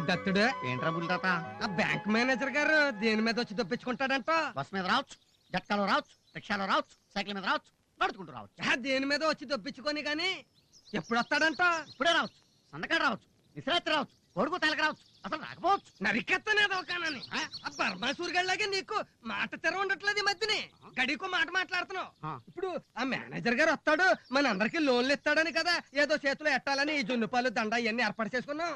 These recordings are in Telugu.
దత్తుడు ఏంట్రా బుల్తాత? ఆ బ్యాంక్ మేనేజర్ గారు దేని మీద వచ్చి దొప్పించుకుంటాడంట? బస్ మీద రావచ్చు, జట్కాలో రావచ్చు, రిక్షాలో రావచ్చు, సైకిల్ మీద రావచ్చు, నడుచుకుంటూ రావచ్చు. దేని మీద వచ్చి దొప్పించుకొని గాని ఎప్పుడు వస్తాడంట? ఇప్పుడే రావచ్చు, సందకాడు రావచ్చు, విశ్రాంతి రావచ్చు, కొడుకు తలక రావచ్చు, అసలు రాకపోవచ్చు. నరికెత్తనేదవకానని బర్మాసూర్ గళ్ళలాగే నీకు మాట తెర ఉండట్లేదు ఈ మధ్యని. గడికో మాట మాట్లాడుతున్నావు. ఇప్పుడు ఆ మేనేజర్ గారు వస్తాడు, మన అందరికి లోన్లు ఇస్తాడని కదా ఏదో చేతిలో ఎట్టాలని ఈ జున్నుపాలు దండ ఇవన్నీ ఏర్పాటు చేసుకున్నాం.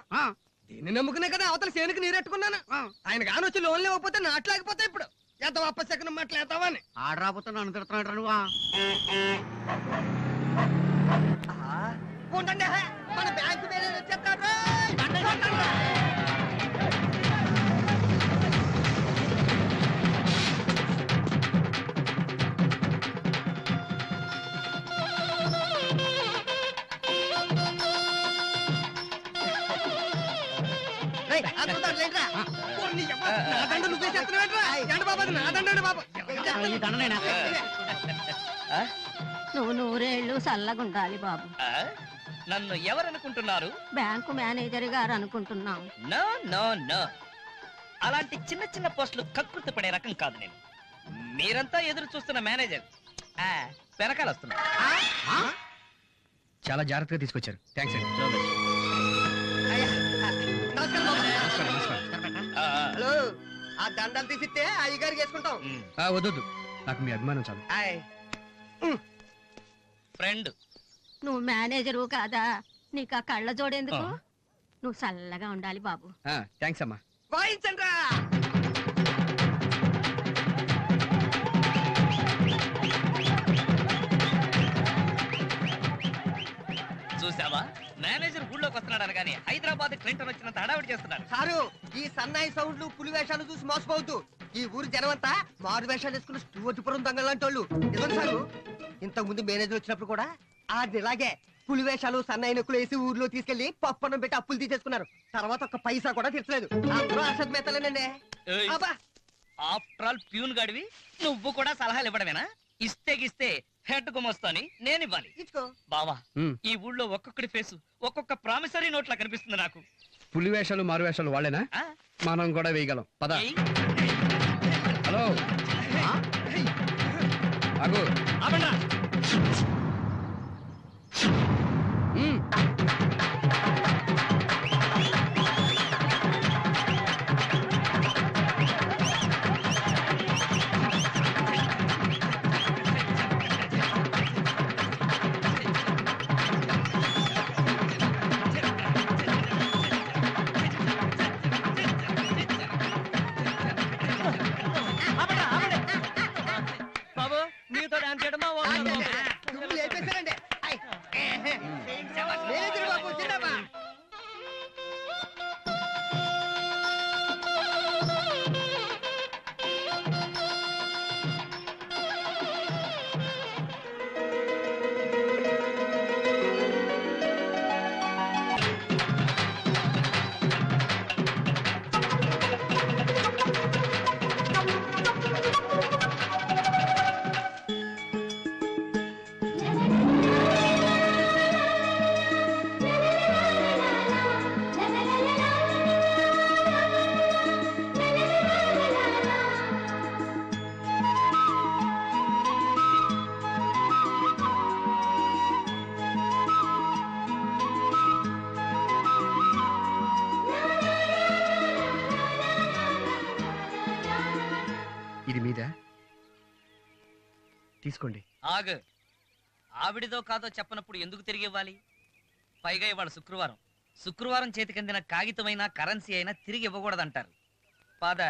దీన్ని నమ్ముకునే కదా అవతల సేనుకి నీరెట్టుకున్నాను. ఆయన కాని వచ్చి లోన్లు ఇవ్వకపోతే నాట్లాగిపోతాయి. ఇప్పుడు ఎంత వాపసెక్కన మాట్లాడతావా అని ఆడ రాకపోతే నన్ను తిడుతున్నాడు నువ్వా? ఉండండి, మన బ్యాంకు మేనేజర్ వచ్చేస్తాడు. నువ్వు నూరేళ్లు చల్లగుండాలి బాబు. నన్ను ఎవరనుకుంటున్నారు? బ్యాంకు మేనేజర్ గారు అనుకుంటున్నాం. నో నో నో, అలాంటి చిన్న చిన్న పోస్టులు కకృతి పడే రకం కాదు నేను. మీరంతా ఎదురు చూస్తున్న మేనేజర్ వెనకాల వస్తున్నా. చాలా జాగ్రత్తగా తీసుకొచ్చారు. థ్యాంక్స్ అండి. హలో, ఆ దండలు తీసిస్తే అయ్యగారికి వేసుకుంటాం. వద్దు, నాకు మీ అభిమానం చాలు. ఫ్రెండ్, నువ్వు మేనేజరు కాదా, నీకు ఆ కళ్ళ జోడేందుకు? నువ్వు చల్లగా ఉండాలి బాబు. థ్యాంక్స్ అమ్మా. వాయించండ్రా. చూసావా, మేనేజర్ ఊళ్ళోకి వస్తున్నాడు కానీ హైదరాబాద్ క్లింటన్ వచ్చినంత హడావిడి చేస్తున్నాడు. సారు, ఈ సన్నాయి సౌండ్లు పులి వేషాలు చూసి మోసపోవద్దు. ఈ ఊరు జనమంతా మారు వేషాలు వేసుకుని స్టూవర్ట్పురం దొంగలాంటి వాళ్ళు. నిజం సారు, ఇంతకు ముందు మేనేజర్ వచ్చినప్పుడు కూడా అది ఇలాగే పులి వేషాలు సన్నాయి నొక్కులు వేసి ఊర్లో తీసుకెళ్లి పప్పన్నం పెట్టి అప్పులు తీసేసుకున్నారు. తర్వాత ఒక్క పైసా కూడా తీర్చలేదు. అందరూ అసత్ మేతలేనండి. ఆఫ్టర్ ఆల్ ప్యూన్ గాడివి నువ్వు కూడా సలహాలు ఇవ్వడమేనా? ఇస్తే గిస్తే హెడ్ గుమస్తాని నేను ఇవ్వాలి. బావా, ఈ ఊళ్ళో ఒక్కొక్కడి ఫేసు ఒక్కొక్క ప్రామిసరీ నోట్లా కనిపిస్తుంది నాకు. పులి వేషాలు మారు వేషాలు వాళ్ళేనా? మనం కూడా వేయగలం. పద. హలో, బాబు, మీతో డాన్స్ చేయడం మేనేజర్ బాబు చిన్నమ్మా. ఇది మీదా? తీసుకోండి. ఆగు, ఆవిడిదో కాదో చెప్పనప్పుడు ఎందుకు తిరిగి ఇవ్వాలి? పైగా ఇవాళ శుక్రవారం. శుక్రవారం చేతికందిన కాగితమైనా కరెన్సీ అయినా తిరిగి ఇవ్వకూడదంటారు. పాద.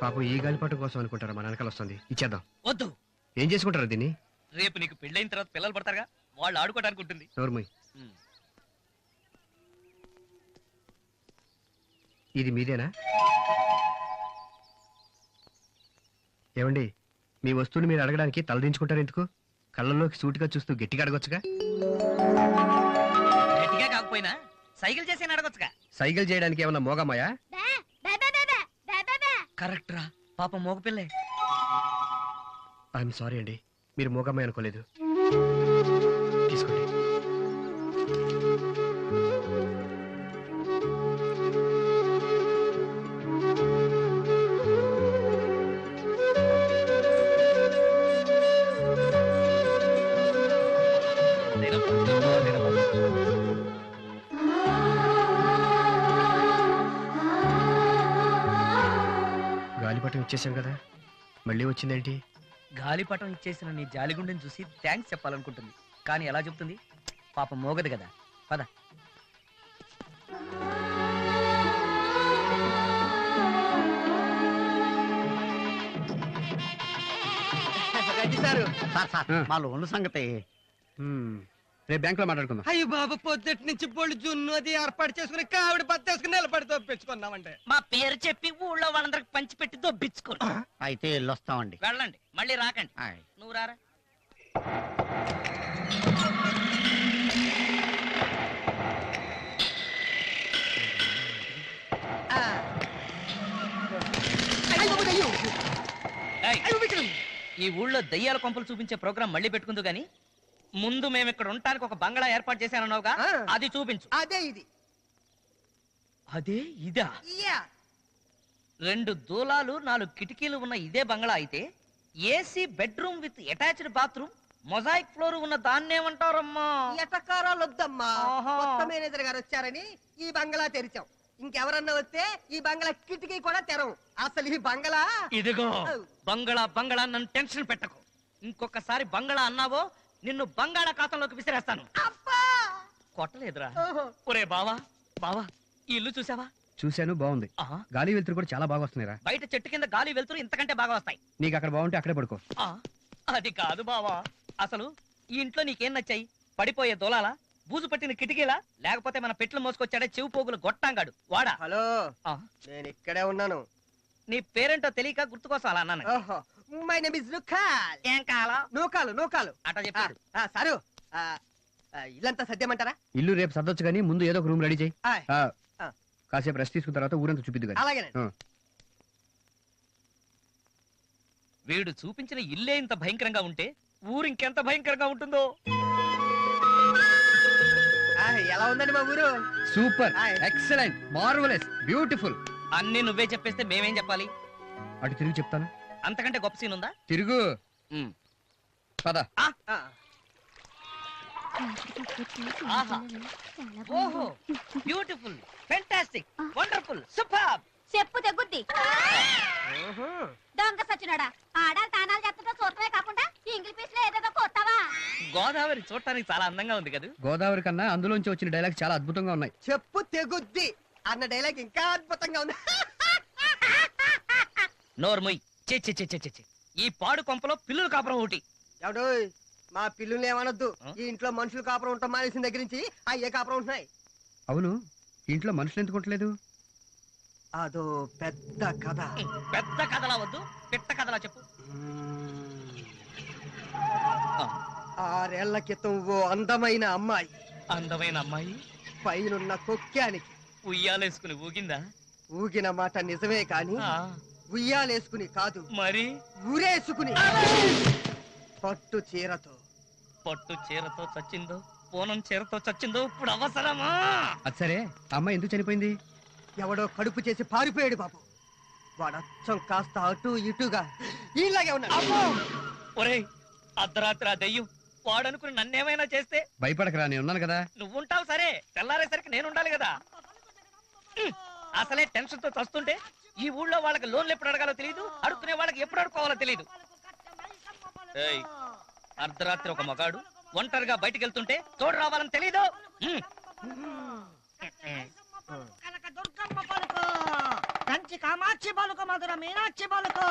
పాపం ఈ గాలిపాటు కోసం అనుకుంటారా మన వెనకాల వస్తుంది. ఇచ్చేద్దాం. వద్దు. ఏం చేసుకుంటారా దీన్ని? రేపు నీకు పెళ్ళైన తర్వాత పిల్లలు పడతారుగా, వాళ్ళు ఆడుకోవడానికి ఉంటుంది. నోర్మయ్. ఇది మీదేనా? ఏమండి, మీ వస్తువుని మీరు అడగడానికి తలదించుకుంటారు ఎందుకు? కళ్ళల్లోకి సూటిగా చూస్తూ గట్టిగా అడగొచ్చుగా. గట్టిగా కాకపోయినా సైకిల్ చేసి అడగొచ్చుగా. సైకిల్ చేయడానికి ఏమన్నా మోగమ్మాయా? కరెక్ట్ రా, పాప మోగపిల్లే. ఐఎమ్ సారీ అండి, మీరు మోగమ్మాయి అనుకోలేదు. తీసుకోండి. గాలిపటం ఇచ్చేసాం కదా, మళ్ళీ వచ్చిందేంటి? గాలిపటం ఇచ్చేసిన నీ జాలిగుండెని చూసి థ్యాంక్స్ చెప్పాలనుకుంటుంది, కానీ ఎలా చెప్తుంది? పాపం మోగదు కదా. పద. సారు సార్ మా లోన్ల సంగతి రేపు బ్యాంకులో మాట్లాడుకుందాం. అయ్యి బాబు, పొద్దుటి నుంచి బొళ్ళు జున్ను అది ఏర్పాటు చేసుకుని కావిడి పత్తేసుకుని నిలబడి తప్పించుకున్నామంటే. మా పేరు చెప్పి ఊళ్ళో వాళ్ళందరికి పంచిపెట్టి దొబ్బించుకో. అయితే వెళ్ళొస్తామండి. వెళ్ళండి, మళ్ళీ రాకండి. ఆయ్. నువ్వు రారా. ఏయ్, ఈ ఊళ్ళో దయ్యాల కొంపలు చూపించే ప్రోగ్రాం మళ్ళీ పెట్టుకుందు గాని, ముందు మేము ఇక్కడ ఉండటానికి ఒక బంగ్లా ఏర్పాటు చేశానన్నావుగా, అది చూపించు. అదే ఇది. అదే ఇదా? 2 దూలాలు 4 కిటికీలు ఉన్న ఇదే బంగ్లా అయితే, AC bedroom with attached bathroom, mosaic floor ఉన్న దాన్నేమంటారమ్మా? ఎటకారాలు వద్దమ్మా. ఆహా. కొత్త మేనేజర్ గారు వచ్చారని ఈ బంగ్లా తెరిచాం. ఇంకెవరన్నా వస్తే ఈ బంగ్లా కిటికీ కూడా తెరం. అసలు ఈ బంగ్లా ఇదిగో బంగ్లా బంగ్లా, నన్ను టెన్షన్ పెట్టకు. ఇంకొకసారి బంగ్లా అన్నావో నిన్ను బంగాళాఖాతంలోకి విసిరేస్తాను. కొట్టలేదురా. ఒరే బావా, బావా, ఈ ఇల్లు చూసావా? చూశాను, బాగుంది. ఆహా. గాలి వెళ్తురు కూడా చాలా బాగా వస్తున్నాయిరా. బయట చెట్టు కింద గాలి వెళ్తురు ఇంతకంటే బాగా వస్తాయి. నీకు అక్కడ బాగుంటే అక్కడే పడుకో. ఆ, అది కాదు బావా. అసలు ఈ ఇంట్లో నీకేం నచ్చాయి? పడిపోయే దోలాలా, బూజు పట్టిన కిటికీలా, లేకపోతే మన పెట్లు మోసుకొచ్చాడే చెవు పోగులు గొట్టాంగాడు వాడా? హలో, ఆ, నేను ఇక్కడే ఉన్నాను. నీ పేరేంటో తెలియక గుర్తుకోసం అలా అన్నాను. ఓహో, మై నేమ్ ఇస్ లుకాల్. ఏం కాలా? నూకాలు నూకాలు. అట చెప్పాడు. సారు, ఇల్లంతా సర్దేమంటారా? ఇల్లు రేపు సర్దొచ్చు కానీ ముందు ఏదో ఒక రూమ్ రెడీ చేయి. ఆయ్. కాసేపు రెస్ట్ తీసుకున్న తర్వాత ఊరంతా చూపిద్దు కానీ. అలాగేనండి. వీడు చూపించిన ఇల్లే ఇంత భయంకరంగా ఉంటే ఊరు ఇంకెంత భయంకరంగా ఉంటుందో. ఎలా ఉందండి మా ఊరు? సూపర్, ఆయ్. Excellent, marvellous, beautiful. అన్ని నువ్వే చెప్పేస్తే మేమేం చెప్పాలి? అటు తిరిగి చెప్తాను. అంతకంటే గొప్ప సీన్ ఉందా? తిరుగు. ఉమ్. పద. ఆ, ఆహా. ఓహో, బ్యూటిఫుల్, ఫెంటాస్టిక్, వండర్ఫుల్, సూపర్. చెప్పు తెగుద్ది. ఊహు. దొంగ సచ్చినాడా, ఆడాలి తానాలు చెప్తుంటే చూడటమే కాకుండా ఇంగ్లీష్ పీస్ లో ఏదేదో కొత్తావా? గోదావరి చూడటానికి చాలా అందంగా ఉంది కదా. గోదావరి కన్నా అందులోంచి వచ్చిన డైలాగ్ చాలా అద్భుతంగా ఉన్నాయి. చెప్పు తెగుద్ది అన్న డైలాగ్ ఇంకా అద్భుతంగా ఉంది. నోర్ముయ్. చి చి చి చి చి చి. ఈ పాడు కొంపలో పిల్లులు కాపురం ఒకటి. ఎవడు మా పిల్లుల్ని ఏమనొద్దు. ఈ ఇంట్లో మనుషులు కాపురం ఉంటాం మానేసిన దగ్గర నుంచి ఏ కాపురం ఉంటున్నాయి. అవును, ఇంట్లో మనుషులు ఎందుకు ఉండలేదు? అదో పెద్ద కథ. పెద్ద కథలా వద్దు, పిట్ట కథలా చెప్పు. 6 ఏళ్ల క్రితం ఓ అందమైన అమ్మాయి అందమైన అమ్మాయి పైనున్న కొక్కానికి ఉయ్యాలేసుకుని ఊగిందా? ఊగిన మాట నిజమే కాని ఆ, ఉయ్యాలేసుకుని కాదు, మరి ఊరేసుకుని పట్టు చీరతో. పట్టు చీరతో చచ్చిందో, పూనం చీరతో చచ్చిందో ఇప్పుడు అవసరమా? అది సరే, ఆ అమ్మాయి ఎందుకు చనిపోయింది? ఎవడో కడుపు చేసి పారిపోయాడు బాబు. వాడు అచ్చం కాస్త అటు ఇటుగా ఇలాగే ఉన్నాడు. ఒరేయ్, అర్ధరాత్రి ఆ దెయ్యం వాడనుకుని నన్నేమైనా చేస్తే? భయపడకరా, నేను ఉన్నాను కదా. నువ్వుంటావు సరే, తెల్లారేసరికి నేను ఉండాలి కదా. అసలే టెన్షన్ తో చస్తుంటే ఈ ఊళ్ళో వాళ్ళకి లోన్లు ఎప్పుడు అడగాలో తెలియదు, అడుక్కునే వాళ్ళకి ఎప్పుడు అడుకోవాలో తెలియదు. ఏయ్, అర్ధరాత్రి ఒక మగాడు ఒంటరిగా బయటికి వెళ్తుంటే తోడు రావాలని తెలీదు. కనక దుర్గమ్మ పలుకు, కంచి కామాక్షి పలుకు, మధుర మీనాక్షి పలుకు.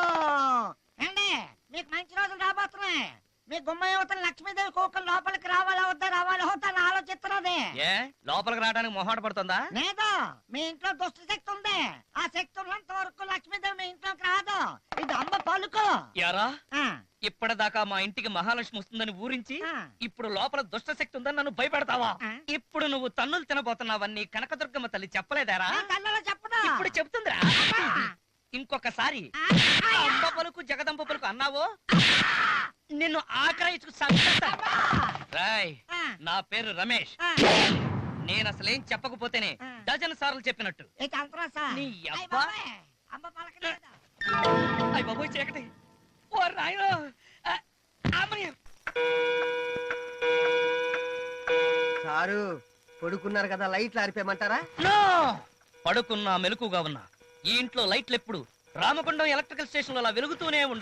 ఏండి, మీకు మంచి రోజులు రాబోతున్నాయి. మీ గుమ్మ యువతలు లక్ష్మీదేవి కోకలు లోపలికి రావాలా వద్దా, రావాలా వద్దా అని ఆలోచిస్తున్నది. ఏ లోపలికి రావడానికి మొహాట పడుతుందా? లేదు, మీ ఇంట్లో దుష్ట శక్తి ఉంది. ఆ శక్తి ఉన్నంత వరకు లక్ష్మీదేవి మీ ఇంట్లోకి రాదు. ఇది అమ్మ పలుకు. యారా ఆ, ఇప్పటిదాకా మా ఇంటికి మహాలక్ష్మి వస్తుందని ఊరించి ఆ. ఇప్పుడు లోపల దుష్ట శక్తి ఉందని నన్ను భయపెడతావా? ఆ. ఇప్పుడు నువ్వు తన్నులు తినబోతున్నావన్నీ కనకదుర్గమ్మ తల్లి చెప్పలేదారా? నా కళ్ళలో చెప్పదు. ఇప్పుడు చెప్తుందిరా. ఇంకొకసారి అమ్మ పలుకు జగదంబ పలుకు అన్నావో నిన్ను ఆఖరి ఇచ్చుకు సంపేస్తా. రాయ్, ఆ, నా పేరు రమేష్. ఆ. నేను అసలేం చెప్పకపోతేనే ఆ. డజన్ సార్లు చెప్పినట్టు. ఏ తంత్రాసా? నీ అయ్ అబ్బా. బాబోయ్, అమ్మ పలకలేదు. అయ్య బాబోయ్ చీకటి. ఓ రాయో సారు పడుకున్నారు కదా, లైట్లు ఆరిపోయమంటారా? పడుకున్నా మెలకుగా ఉన్నా ఈ ఇంట్లో లైట్లు ఎప్పుడు రామగుండం ఎలక్ట్రికల్ స్టేషన్ లో అలా వెలుగుతూనే ఉండాలి.